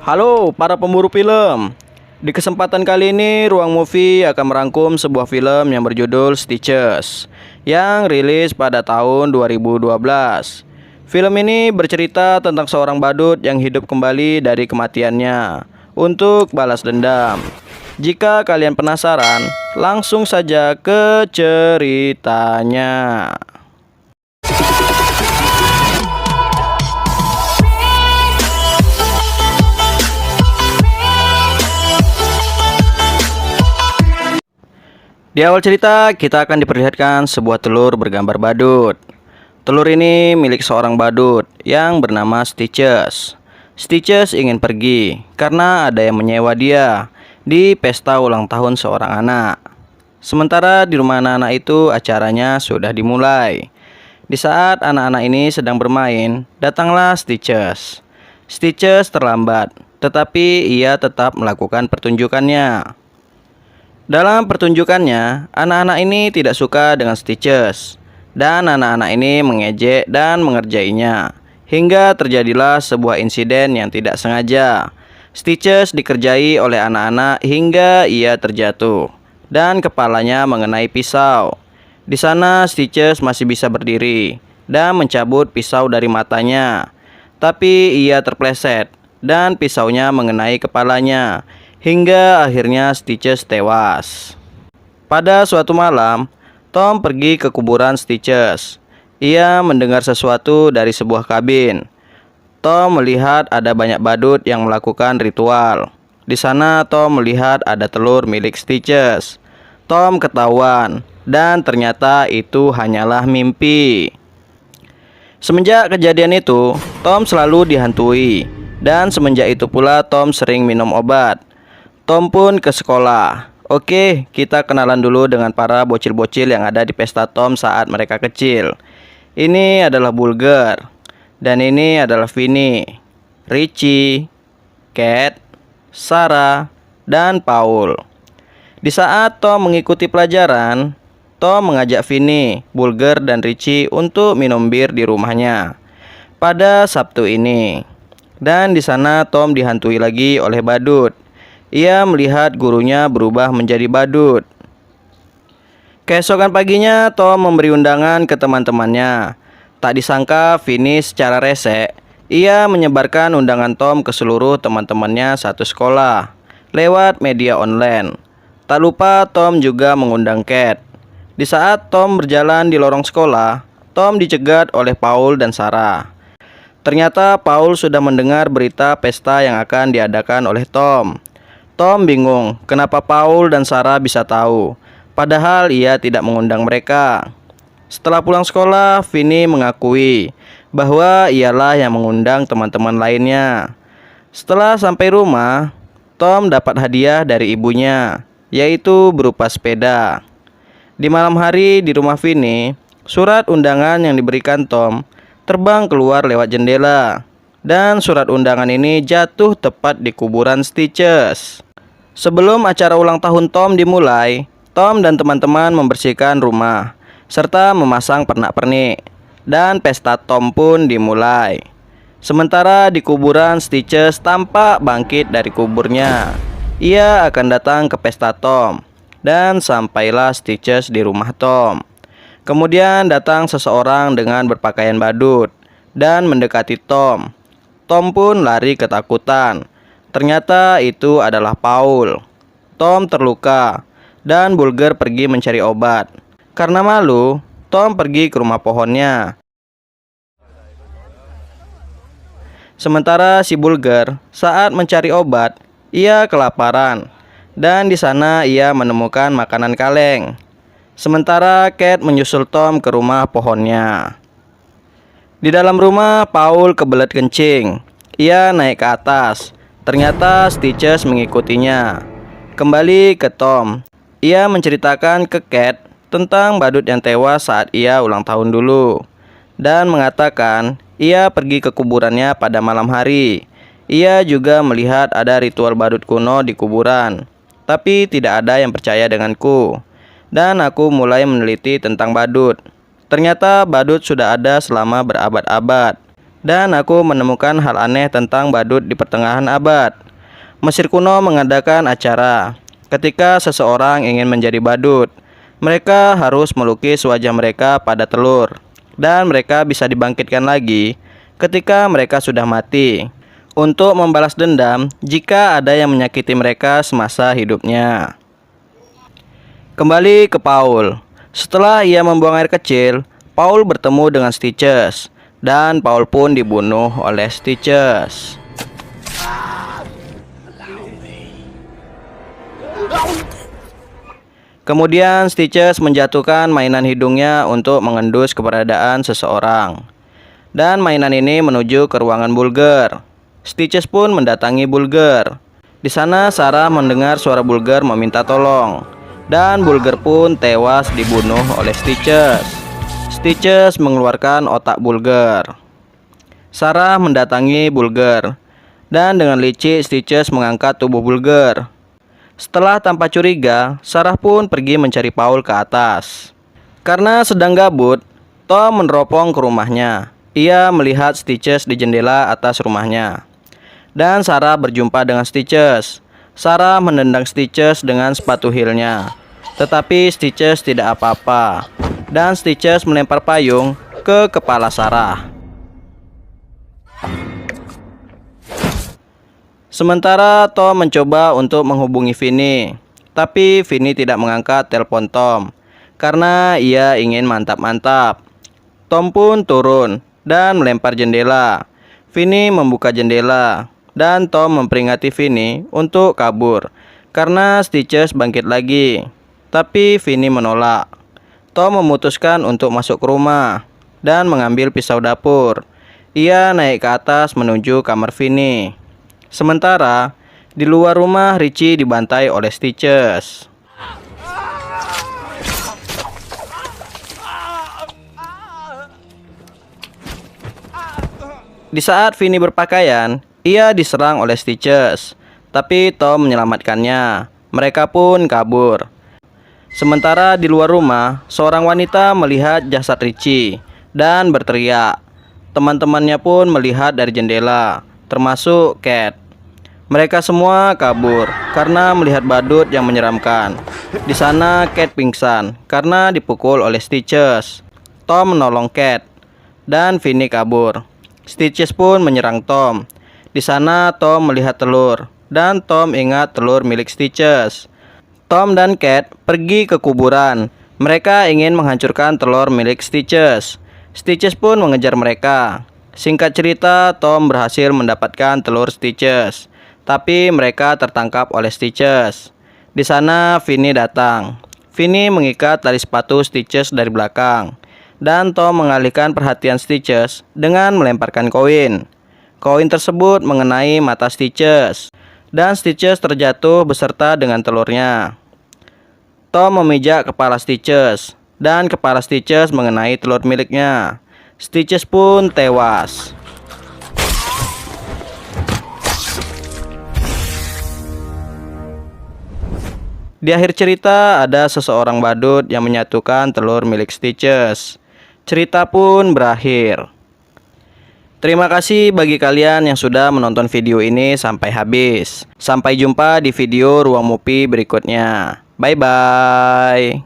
Halo para pemburu film. Di kesempatan kali ini Ruang Movie akan merangkum sebuah film yang berjudul Stitches yang rilis pada tahun 2012. Film ini bercerita tentang seorang badut yang hidup kembali dari kematiannya untuk balas dendam. Jika kalian penasaran, langsung saja ke ceritanya. Di awal cerita, kita akan diperlihatkan sebuah telur bergambar badut. Telur ini milik seorang badut yang bernama Stitches. Stitches ingin pergi karena ada yang menyewa dia di pesta ulang tahun seorang anak. Sementara di rumah anak-anak itu acaranya sudah dimulai. Di saat anak-anak ini sedang bermain, datanglah Stitches. Stitches terlambat, tetapi ia tetap melakukan pertunjukannya. Dalam pertunjukannya, anak-anak ini tidak suka dengan Stitches, dan anak-anak ini mengejek dan mengerjainya, hingga terjadilah sebuah insiden yang tidak sengaja. Stitches dikerjai oleh anak-anak hingga ia terjatuh, dan kepalanya mengenai pisau. Di sana Stitches masih bisa berdiri, dan mencabut pisau dari matanya. Tapi ia terpleset, dan pisaunya mengenai kepalanya, hingga akhirnya Stitches tewas. Pada suatu malam, Tom pergi ke kuburan Stitches. Ia mendengar sesuatu dari sebuah kabin. Tom melihat ada banyak badut yang melakukan ritual. Di sana Tom melihat ada telur milik Stitches. Tom ketahuan, dan ternyata itu hanyalah mimpi. Semenjak kejadian itu, Tom selalu dihantui, dan semenjak itu pula Tom sering minum obat. Tom pun ke sekolah. Oke, kita kenalan dulu dengan para bocil-bocil yang ada di pesta Tom saat mereka kecil. Ini adalah Bulger, dan ini adalah Vinny, Richie, Cat, Sarah, dan Paul. Di saat Tom mengikuti pelajaran, Tom mengajak Vinny, Bulger, dan Richie untuk minum bir di rumahnya pada Sabtu ini. Dan di sana Tom dihantui lagi oleh badut. Ia melihat gurunya berubah menjadi badut. Keesokan paginya, Tom memberi undangan ke teman-temannya. Tak disangka Vinny secara rese, ia menyebarkan undangan Tom ke seluruh teman-temannya satu sekolah lewat media online. Tak lupa Tom juga mengundang Cat. Di saat Tom berjalan di lorong sekolah, Tom dicegat oleh Paul dan Sarah. Ternyata Paul sudah mendengar berita pesta yang akan diadakan oleh Tom. Tom bingung kenapa Paul dan Sarah bisa tahu, padahal ia tidak mengundang mereka. Setelah pulang sekolah, Vinny mengakui bahwa ialah yang mengundang teman-teman lainnya. Setelah sampai rumah, Tom dapat hadiah dari ibunya, yaitu berupa sepeda. Di malam hari di rumah Vinny, surat undangan yang diberikan Tom terbang keluar lewat jendela, dan surat undangan ini jatuh tepat di kuburan Stitches. Sebelum acara ulang tahun Tom dimulai, Tom dan teman-teman membersihkan rumah serta memasang pernak-pernik, dan pesta Tom pun dimulai. Sementara di kuburan, Stitches tampak bangkit dari kuburnya. Ia akan datang ke pesta Tom, dan sampailah Stitches di rumah Tom. Kemudian datang seseorang dengan berpakaian badut dan mendekati Tom. Tom pun lari ketakutan. Ternyata itu adalah Paul. Tom terluka, dan Bulger pergi mencari obat. Karena malu, Tom pergi ke rumah pohonnya. Sementara si Bulger saat mencari obat, ia kelaparan, dan di sana ia menemukan makanan kaleng. Sementara Cat menyusul Tom ke rumah pohonnya. Di dalam rumah, Paul kebelet kencing. Ia naik ke atas. Ternyata Stitches mengikutinya. Kembali ke Tom, ia menceritakan ke Cat tentang badut yang tewas saat ia ulang tahun dulu, dan mengatakan ia pergi ke kuburannya pada malam hari. Ia juga melihat ada ritual badut kuno di kuburan. tapi tidak ada yang percaya denganku. Dan aku mulai meneliti tentang badut. Ternyata badut sudah ada selama berabad-abad. Dan aku menemukan hal aneh tentang badut di pertengahan abad. Mesir kuno mengadakan acara. Ketika seseorang ingin menjadi badut, mereka harus melukis wajah mereka pada telur. Dan mereka bisa dibangkitkan lagi ketika mereka sudah mati, untuk membalas dendam jika ada yang menyakiti mereka semasa hidupnya. Kembali ke Paul. Setelah ia membuang air kecil, Paul bertemu dengan Stitches, dan Paul pun dibunuh oleh Stitches. Kemudian Stitches menjatuhkan mainan hidungnya untuk mengendus keberadaan seseorang. Dan mainan ini menuju ke ruangan Bulger. Stitches pun mendatangi Bulger. Di sana Sarah mendengar suara Bulger meminta tolong. Dan Bulger pun tewas dibunuh oleh Stitches. Stitches mengeluarkan otak Bulger. Sarah mendatangi Bulger. Dan dengan licik Stitches mengangkat tubuh Bulger. Setelah tanpa curiga, Sarah pun pergi mencari Paul ke atas. Karena sedang gabut, Tom meneropong ke rumahnya. Ia melihat Stitches di jendela atas rumahnya. Dan Sarah berjumpa dengan Stitches. Sarah menendang Stitches dengan sepatu heelnya. Tetapi Stitches tidak apa-apa. Dan Stitches melempar payung ke kepala Sarah. Sementara Tom mencoba untuk menghubungi Vinny. Tapi Vinny tidak mengangkat telepon Tom. Karena ia ingin mantap-mantap. Tom pun turun dan melempar jendela. Vinny membuka jendela. Dan Tom memperingati Vinny untuk kabur karena Stitches bangkit lagi. Tapi Vinny menolak. Tom memutuskan untuk masuk ke rumah dan mengambil pisau dapur. Ia naik ke atas menuju kamar Vinny. Sementara di luar rumah Richie dibantai oleh Stitches. Di saat Vinny berpakaian, ia diserang oleh Stitches, tapi Tom menyelamatkannya. Mereka pun kabur. Sementara di luar rumah, seorang wanita melihat jasad Richie dan berteriak. Teman-temannya pun melihat dari jendela, termasuk Cat. Mereka semua kabur karena melihat badut yang menyeramkan. Di sana Cat pingsan karena dipukul oleh Stitches. Tom menolong Cat dan Vinny kabur. Stitches pun menyerang Tom. Di sana Tom melihat telur, dan Tom ingat telur milik Stitches. Tom dan Cat pergi ke kuburan. Mereka ingin menghancurkan telur milik Stitches. Stitches pun mengejar mereka. Singkat cerita, Tom berhasil mendapatkan telur Stitches, tapi mereka tertangkap oleh Stitches. Di sana Vinny datang. Vinny mengikat tali sepatu Stitches dari belakang, dan Tom mengalihkan perhatian Stitches dengan melemparkan koin. Koin tersebut mengenai mata Stitches, dan Stitches terjatuh beserta dengan telurnya. Tom memijak kepala Stitches, dan kepala Stitches mengenai telur miliknya. Stitches pun tewas. Di akhir cerita ada seseorang badut yang menyatukan telur milik Stitches. Cerita pun berakhir. Terima kasih bagi kalian yang sudah menonton video ini sampai habis. Sampai jumpa di video Ruang Mupi berikutnya. Bye-bye.